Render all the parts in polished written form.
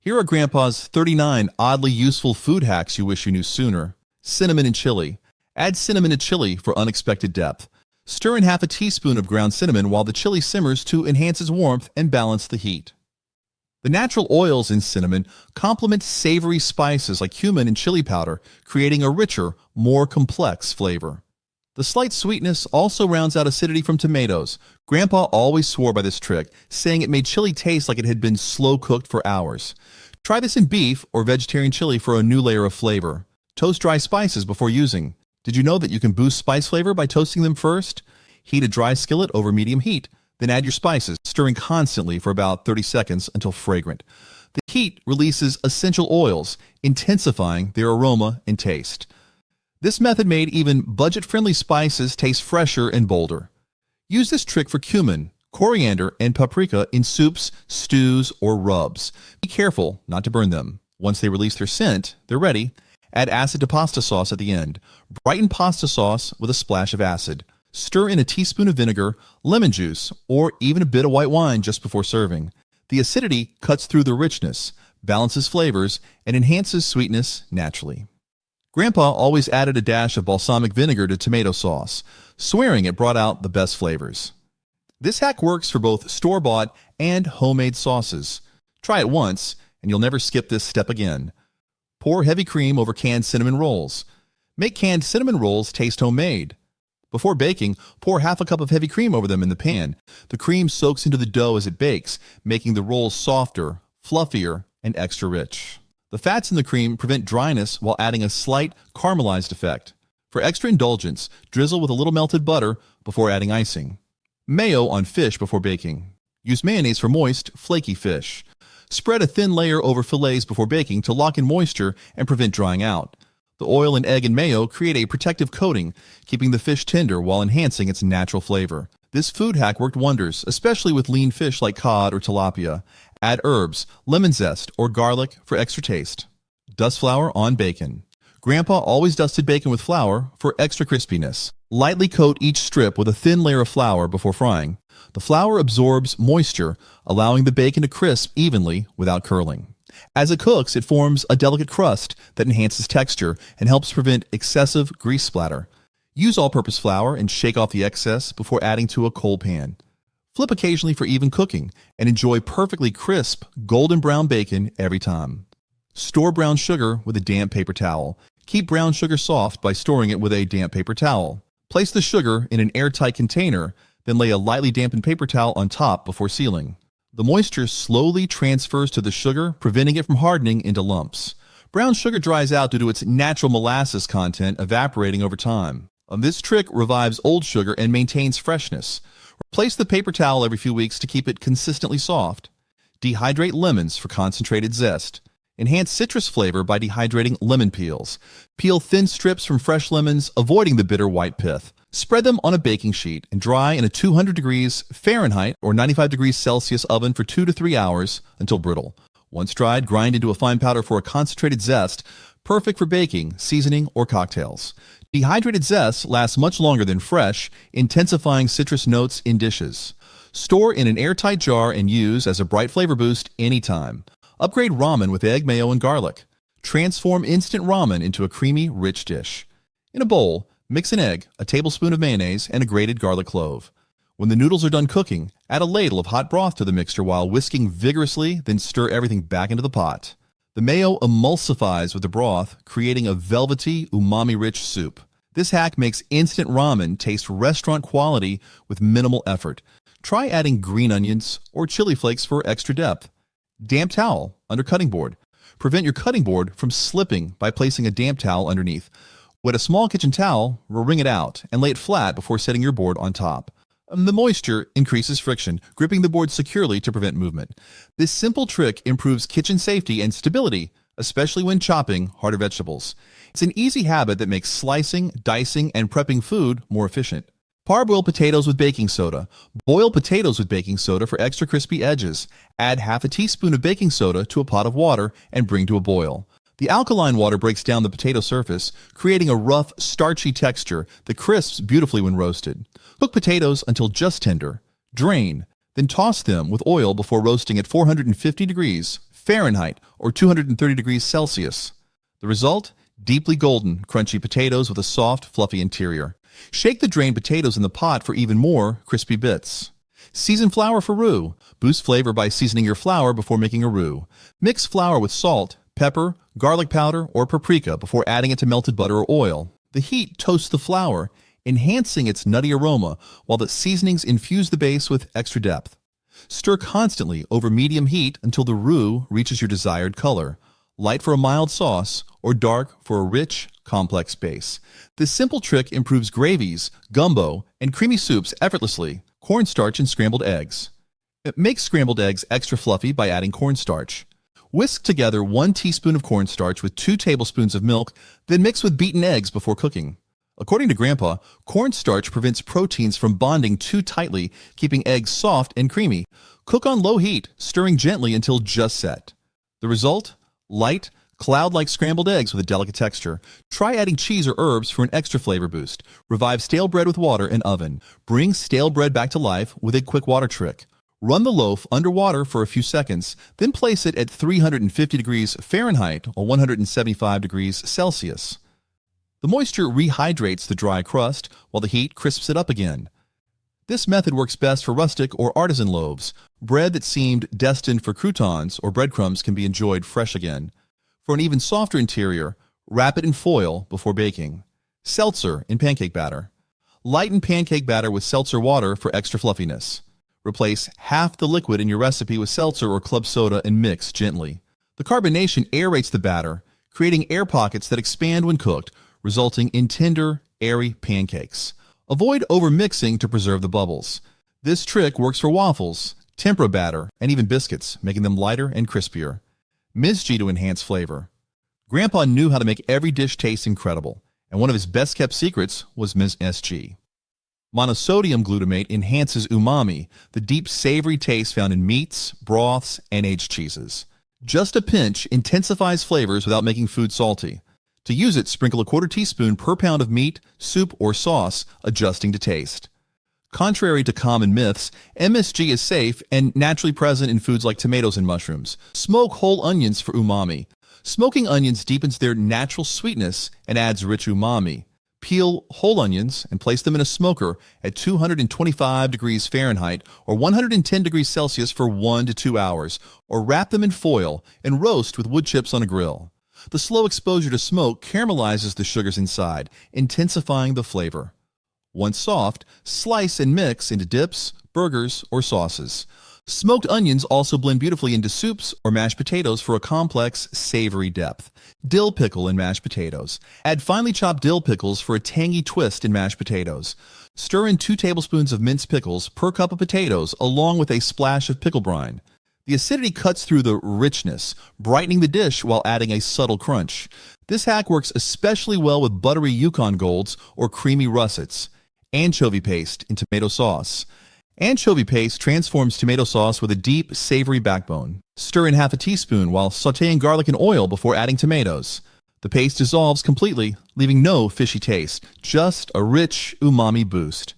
Here are Grandpa's 39 oddly useful food hacks you wish you knew sooner. Cinnamon and chili. Add cinnamon to chili for unexpected depth. Stir in half a teaspoon of ground cinnamon while the chili simmers to enhance its warmth and balance the heat. The natural oils in cinnamon complement savory spices like cumin and chili powder, creating a richer, more complex flavor. The slight sweetness also rounds out acidity from tomatoes. Grandpa always swore by this trick, saying it made chili taste like it had been slow cooked for hours. Try this in beef or vegetarian chili for a new layer of flavor. Toast dry spices before using. Did you know that you can boost spice flavor by toasting them first? Heat a dry skillet over medium heat. Then add your spices, stirring constantly for about 30 seconds until fragrant. The heat releases essential oils, intensifying their aroma and taste. This method made even budget-friendly spices taste fresher and bolder. Use this trick for cumin, coriander, and paprika in soups, stews, or rubs. Be careful not to burn them. Once they release their scent, they're ready. Add acid to pasta sauce at the end. Brighten pasta sauce with a splash of acid. Stir in a teaspoon of vinegar, lemon juice, or even a bit of white wine just before serving. The acidity cuts through the richness, balances flavors, and enhances sweetness naturally. Grandpa always added a dash of balsamic vinegar to tomato sauce, swearing it brought out the best flavors. This hack works for both store-bought and homemade sauces. Try it once, and you'll never skip this step again. Pour heavy cream over canned cinnamon rolls. Make canned cinnamon rolls taste homemade. Before baking, pour half a cup of heavy cream over them in the pan. The cream soaks into the dough as it bakes, making the rolls softer, fluffier, and extra rich. The fats in the cream prevent dryness while adding a slight caramelized effect. For extra indulgence, drizzle with a little melted butter before adding icing. Mayo on fish before baking. Use mayonnaise for moist, flaky fish. Spread a thin layer over fillets before baking to lock in moisture and prevent drying out. The oil and egg and mayo create a protective coating, keeping the fish tender while enhancing its natural flavor. This food hack worked wonders, especially with lean fish like cod or tilapia. Add herbs, lemon zest, or garlic for extra taste. Dust flour on bacon. Grandpa always dusted bacon with flour for extra crispiness. Lightly coat each strip with a thin layer of flour before frying. The flour absorbs moisture, allowing the bacon to crisp evenly without curling. As it cooks, it forms a delicate crust that enhances texture and helps prevent excessive grease splatter. Use all-purpose flour and shake off the excess before adding to a cold pan. Flip occasionally for even cooking and enjoy perfectly crisp, golden brown bacon every time. Store brown sugar with a damp paper towel. Keep brown sugar soft by storing it with a damp paper towel. Place the sugar in an airtight container, then lay a lightly dampened paper towel on top before sealing. The moisture slowly transfers to the sugar, preventing it from hardening into lumps. Brown sugar dries out due to its natural molasses content evaporating over time. This trick revives old sugar and maintains freshness. Replace the paper towel every few weeks to keep it consistently soft. Dehydrate lemons for concentrated zest. Enhance citrus flavor by dehydrating lemon peels. Peel thin strips from fresh lemons, avoiding the bitter white pith. Spread them on a baking sheet and dry in a 200 degrees Fahrenheit or 95 degrees Celsius oven for 2 to 3 hours until brittle. Once dried, grind into a fine powder for a concentrated zest, perfect for baking, seasoning, or cocktails. Dehydrated zest lasts much longer than fresh, intensifying citrus notes in dishes. Store in an airtight jar and use as a bright flavor boost anytime. Upgrade ramen with egg, mayo, and garlic. Transform instant ramen into a creamy, rich dish. In a bowl, mix an egg, a tablespoon of mayonnaise, and a grated garlic clove. When the noodles are done cooking, add a ladle of hot broth to the mixture while whisking vigorously, then stir everything back into the pot. The mayo emulsifies with the broth, creating a velvety, umami-rich soup. This hack makes instant ramen taste restaurant quality with minimal effort. Try adding green onions or chili flakes for extra depth. Damp towel under cutting board. Prevent your cutting board from slipping by placing a damp towel underneath. Wet a small kitchen towel, wring it out, and lay it flat before setting your board on top. The moisture increases friction, gripping the board securely to prevent movement. This simple trick improves kitchen safety and stability, especially when chopping harder vegetables. It's an easy habit that makes slicing, dicing, and prepping food more efficient. Parboil potatoes with baking soda. Boil potatoes with baking soda for extra crispy edges. Add half a teaspoon of baking soda to a pot of water and bring to a boil. The alkaline water breaks down the potato surface, creating a rough, starchy texture that crisps beautifully when roasted. Cook potatoes until just tender. Drain, then toss them with oil before roasting at 450 degrees Fahrenheit, or 230 degrees Celsius. The result? Deeply golden, crunchy potatoes with a soft, fluffy interior. Shake the drained potatoes in the pot for even more crispy bits. Season flour for roux. Boost flavor by seasoning your flour before making a roux. Mix flour with salt, pepper, garlic powder, or paprika before adding it to melted butter or oil. The heat toasts the flour, enhancing its nutty aroma, while the seasonings infuse the base with extra depth. Stir constantly over medium heat until the roux reaches your desired color, light for a mild sauce or dark for a rich, complex base. This simple trick improves gravies, gumbo, and creamy soups effortlessly. Cornstarch and scrambled eggs. Make scrambled eggs extra fluffy by adding cornstarch. Whisk together 1 teaspoon of cornstarch with 2 tablespoons of milk, then mix with beaten eggs before cooking. According to Grandpa, cornstarch prevents proteins from bonding too tightly, keeping eggs soft and creamy. Cook on low heat, stirring gently until just set. The result? Light, cloud-like scrambled eggs with a delicate texture. Try adding cheese or herbs for an extra flavor boost. Revive stale bread with water in oven. Bring stale bread back to life with a quick water trick. Run the loaf under water for a few seconds, then place it at 350 degrees Fahrenheit or 175 degrees Celsius. The moisture rehydrates the dry crust, while the heat crisps it up again. This method works best for rustic or artisan loaves. Bread that seemed destined for croutons or breadcrumbs can be enjoyed fresh again. For an even softer interior, wrap it in foil before baking. Seltzer in pancake batter. Lighten pancake batter with seltzer water for extra fluffiness. Replace half the liquid in your recipe with seltzer or club soda and mix gently. The carbonation aerates the batter, creating air pockets that expand when cooked, resulting in tender, airy pancakes. Avoid overmixing to preserve the bubbles. This trick works for waffles, tempura batter, and even biscuits, making them lighter and crispier. Ms. G to enhance flavor. Grandpa knew how to make every dish taste incredible, and one of his best-kept secrets was Ms. SG. Monosodium glutamate enhances umami, the deep savory taste found in meats, broths, and aged cheeses. Just a pinch intensifies flavors without making food salty. To use it, sprinkle a quarter teaspoon per pound of meat, soup, or sauce, adjusting to taste. Contrary to common myths, MSG is safe and naturally present in foods like tomatoes and mushrooms. Smoke whole onions for umami. Smoking onions deepens their natural sweetness and adds rich umami. Peel whole onions and place them in a smoker at 225 degrees Fahrenheit or 110 degrees Celsius for 1 to 2 hours, or wrap them in foil and roast with wood chips on a grill. The slow exposure to smoke caramelizes the sugars inside, intensifying the flavor. Once soft, slice and mix into dips, burgers, or sauces. Smoked onions also blend beautifully into soups or mashed potatoes for a complex, savory depth. Dill pickle in mashed potatoes. Add finely chopped dill pickles for a tangy twist in mashed potatoes. Stir in 2 tablespoons of minced pickles per cup of potatoes, along with a splash of pickle brine. The acidity cuts through the richness, brightening the dish while adding a subtle crunch. This hack works especially well with buttery Yukon Golds or creamy russets. Anchovy paste in tomato sauce. Anchovy paste transforms tomato sauce with a deep, savory backbone. Stir in half a teaspoon while sautéing garlic in oil before adding tomatoes. The paste dissolves completely, leaving no fishy taste, just a rich umami boost.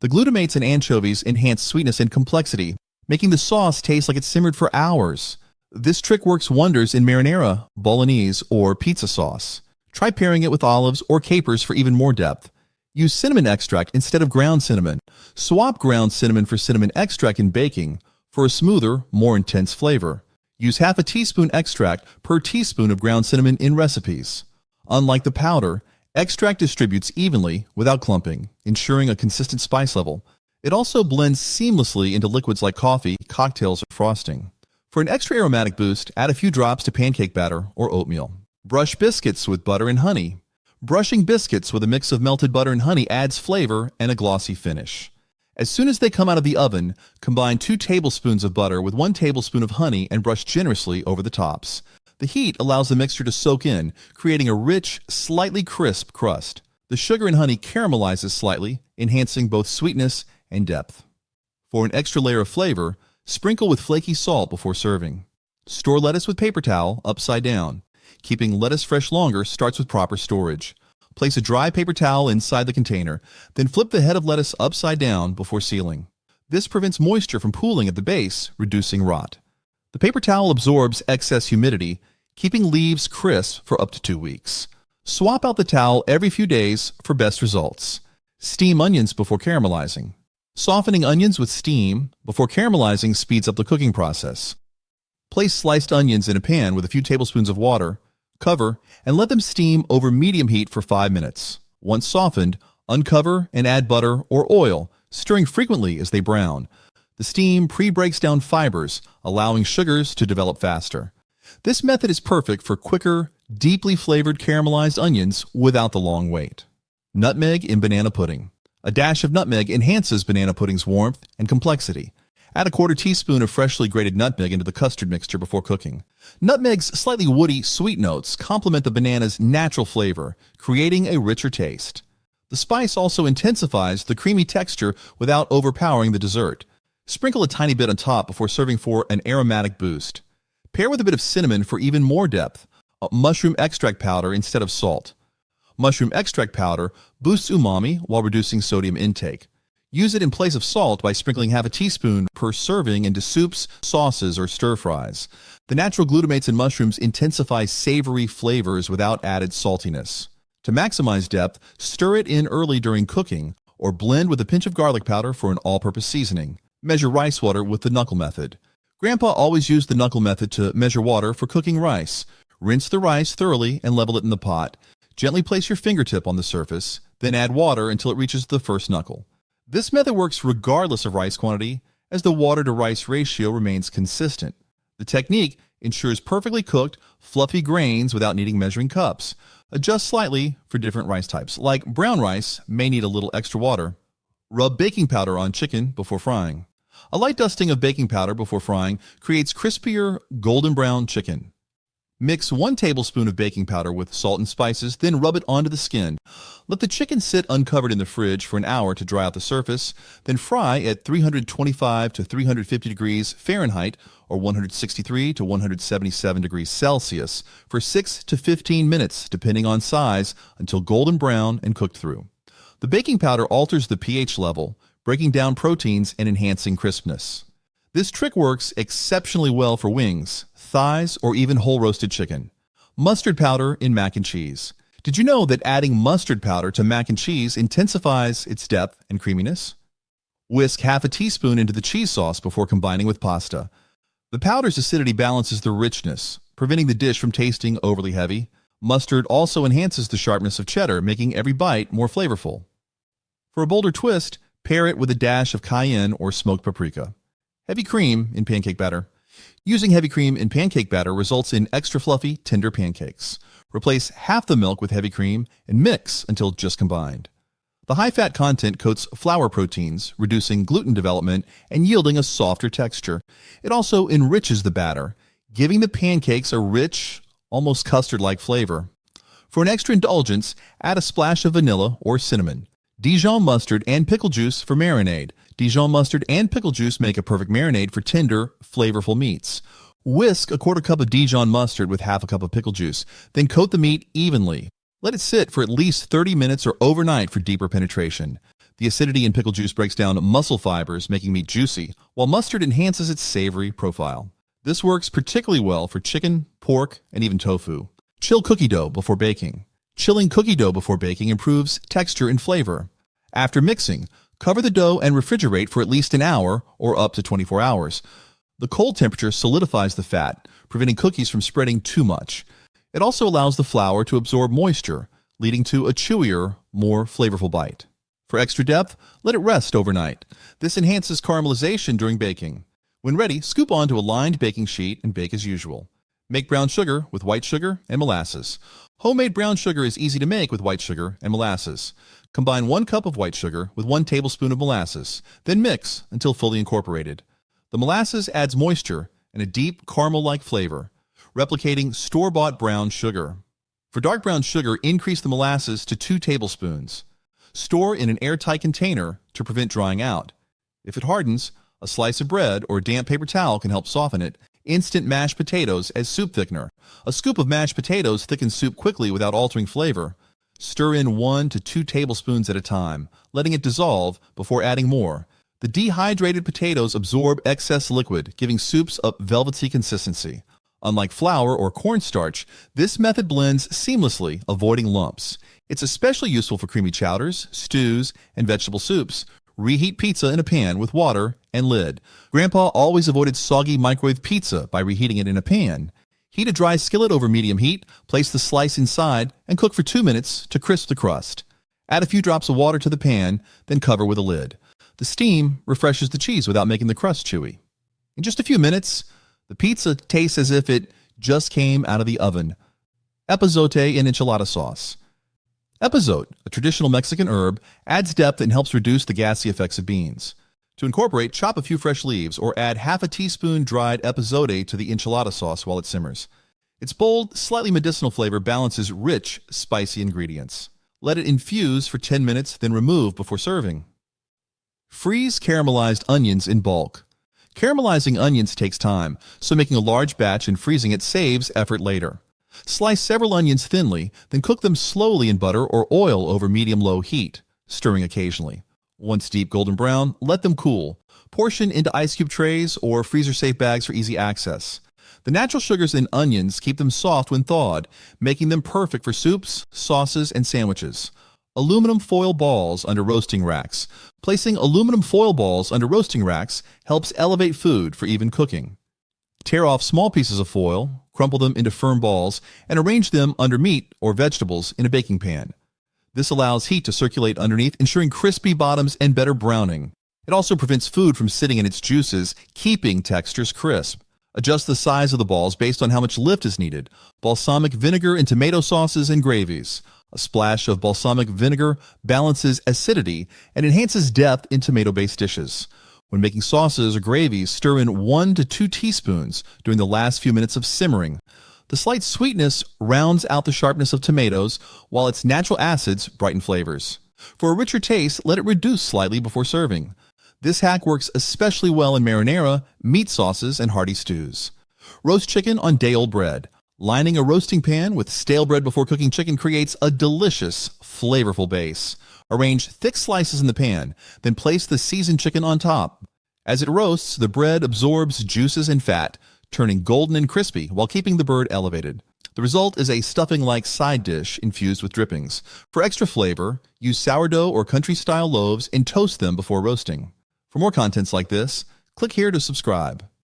The glutamates in anchovies enhance sweetness and complexity, making the sauce taste like it simmered for hours. This trick works wonders in marinara, bolognese, or pizza sauce. Try pairing it with olives or capers for even more depth. Use cinnamon extract instead of ground cinnamon. Swap ground cinnamon for cinnamon extract in baking for a smoother, more intense flavor. Use half a teaspoon extract per teaspoon of ground cinnamon in recipes. Unlike the powder, extract distributes evenly without clumping, ensuring a consistent spice level. It also blends seamlessly into liquids like coffee, cocktails, or frosting. For an extra aromatic boost, add a few drops to pancake batter or oatmeal. Brush biscuits with butter and honey. Brushing biscuits with a mix of melted butter and honey adds flavor and a glossy finish. As soon as they come out of the oven, combine 2 tablespoons of butter with 1 tablespoon of honey and brush generously over the tops. The heat allows the mixture to soak in, creating a rich, slightly crisp crust. The sugar and honey caramelizes slightly, enhancing both sweetness and depth. For an extra layer of flavor, sprinkle with flaky salt before serving. Store lettuce with paper towel upside down. Keeping lettuce fresh longer starts with proper storage. Place a dry paper towel inside the container, then flip the head of lettuce upside down before sealing. This prevents moisture from pooling at the base, reducing rot. The paper towel absorbs excess humidity, keeping leaves crisp for up to 2 weeks. Swap out the towel every few days for best results. Steam onions before caramelizing. Softening onions with steam before caramelizing speeds up the cooking process. Place sliced onions in a pan with a few tablespoons of water, cover, and let them steam over medium heat for 5 minutes. Once softened, uncover and add butter or oil, stirring frequently as they brown. The steam pre-breaks down fibers, allowing sugars to develop faster. This method is perfect for quicker, deeply flavored caramelized onions without the long wait. Nutmeg in banana pudding. A dash of nutmeg enhances banana pudding's warmth and complexity. Add a quarter teaspoon of freshly grated nutmeg into the custard mixture before cooking. Nutmeg's slightly woody, sweet notes complement the banana's natural flavor, creating a richer taste. The spice also intensifies the creamy texture without overpowering the dessert. Sprinkle a tiny bit on top before serving for an aromatic boost. Pair with a bit of cinnamon for even more depth. Mushroom extract powder instead of salt. Mushroom extract powder boosts umami while reducing sodium intake. Use it in place of salt by sprinkling half a teaspoon per serving into soups, sauces, or stir-fries. The natural glutamates in mushrooms intensify savory flavors without added saltiness. To maximize depth, stir it in early during cooking, or blend with a pinch of garlic powder for an all-purpose seasoning. Measure rice water with the knuckle method. Grandpa always used the knuckle method to measure water for cooking rice. Rinse the rice thoroughly and level it in the pot. Gently place your fingertip on the surface, then add water until it reaches the first knuckle. This method works regardless of rice quantity, as the water-to-rice ratio remains consistent. The technique ensures perfectly cooked, fluffy grains without needing measuring cups. Adjust slightly for different rice types, like brown rice may need a little extra water. Rub baking powder on chicken before frying. A light dusting of baking powder before frying creates crispier, golden brown chicken. Mix 1 tablespoon of baking powder with salt and spices, then rub it onto the skin. Let the chicken sit uncovered in the fridge for an hour to dry out the surface, then fry at 325 to 350 degrees Fahrenheit or 163 to 177 degrees Celsius for 6 to 15 minutes, depending on size, until golden brown and cooked through. The baking powder alters the pH level, breaking down proteins and enhancing crispness. This trick works exceptionally well for wings, thighs, or even whole roasted chicken. Mustard powder in mac and cheese. Did you know that adding mustard powder to mac and cheese intensifies its depth and creaminess? Whisk half a teaspoon into the cheese sauce before combining with pasta. The powder's acidity balances the richness, preventing the dish from tasting overly heavy. Mustard also enhances the sharpness of cheddar, making every bite more flavorful. For a bolder twist, pair it with a dash of cayenne or smoked paprika. Heavy cream in pancake batter. Using heavy cream in pancake batter results in extra fluffy, tender pancakes. Replace half the milk with heavy cream and mix until just combined. The high-fat content coats flour proteins, reducing gluten development and yielding a softer texture. It also enriches the batter, giving the pancakes a rich, almost custard-like flavor. For an extra indulgence, add a splash of vanilla or cinnamon. Dijon mustard and pickle juice for marinade. Dijon mustard and pickle juice make a perfect marinade for tender, flavorful meats. Whisk a quarter cup of Dijon mustard with half a cup of pickle juice, then coat the meat evenly. Let it sit for at least 30 minutes or overnight for deeper penetration. The acidity in pickle juice breaks down muscle fibers, making meat juicy, while mustard enhances its savory profile. This works particularly well for chicken, pork, and even tofu. Chill cookie dough before baking. Chilling cookie dough before baking improves texture and flavor. After mixing, cover the dough and refrigerate for at least an hour or up to 24 hours. The cold temperature solidifies the fat, preventing cookies from spreading too much. It also allows the flour to absorb moisture, leading to a chewier, more flavorful bite. For extra depth, let it rest overnight. This enhances caramelization during baking. When ready, scoop onto a lined baking sheet and bake as usual. Make brown sugar with white sugar and molasses. Homemade brown sugar is easy to make with white sugar and molasses. Combine 1 cup of white sugar with 1 tablespoon of molasses, then mix until fully incorporated. The molasses adds moisture and a deep caramel-like flavor, replicating store-bought brown sugar. For dark brown sugar, increase the molasses to 2 tablespoons. Store in an airtight container to prevent drying out. If it hardens, a slice of bread or a damp paper towel can help soften it. Instant mashed potatoes as soup thickener. A scoop of mashed potatoes thickens soup quickly without altering flavor. Stir in 1 to 2 tablespoons at a time, letting it dissolve before adding more. The dehydrated potatoes absorb excess liquid, giving soups a velvety consistency. Unlike flour or cornstarch, this method blends seamlessly, avoiding lumps. It's especially useful for creamy chowders, stews, and vegetable soups. Reheat pizza in a pan with water and lid. Grandpa always avoided soggy microwave pizza by reheating it in a pan. Heat a dry skillet over medium heat, place the slice inside, and cook for 2 minutes to crisp the crust. Add a few drops of water to the pan, then cover with a lid. The steam refreshes the cheese without making the crust chewy. In just a few minutes, the pizza tastes as if it just came out of the oven. Epazote in enchilada sauce. Epazote, a traditional Mexican herb, adds depth and helps reduce the gassy effects of beans. To incorporate, chop a few fresh leaves or add half a teaspoon dried epazote to the enchilada sauce while it simmers. Its bold, slightly medicinal flavor balances rich, spicy ingredients. Let it infuse for 10 minutes, then remove before serving. Freeze caramelized onions in bulk. Caramelizing onions takes time, so making a large batch and freezing it saves effort later. Slice several onions thinly, then cook them slowly in butter or oil over medium-low heat, stirring occasionally. Once deep golden brown, let them cool. Portion into ice cube trays or freezer-safe bags for easy access. The natural sugars in onions keep them soft when thawed, making them perfect for soups, sauces, and sandwiches. Aluminum foil balls under roasting racks. Placing aluminum foil balls under roasting racks helps elevate food for even cooking. Tear off small pieces of foil, crumple them into firm balls, and arrange them under meat or vegetables in a baking pan. This allows heat to circulate underneath, ensuring crispy bottoms and better browning. It also prevents food from sitting in its juices, keeping textures crisp. Adjust the size of the balls based on how much lift is needed. Balsamic vinegar in tomato sauces and gravies. A splash of balsamic vinegar balances acidity and enhances depth in tomato-based dishes. When making sauces or gravies, stir in 1 to 2 teaspoons during the last few minutes of simmering. The slight sweetness rounds out the sharpness of tomatoes, while its natural acids brighten flavors. For a richer taste, let it reduce slightly before serving. This hack works especially well in marinara, meat sauces, and hearty stews. Roast chicken on day-old bread. Lining a roasting pan with stale bread before cooking chicken creates a delicious, flavorful base. Arrange thick slices in the pan, then place the seasoned chicken on top. As it roasts, the bread absorbs juices and fat, turning golden and crispy while keeping the bird elevated. The result is a stuffing-like side dish infused with drippings. For extra flavor, use sourdough or country-style loaves and toast them before roasting. For more contents like this, click here to subscribe.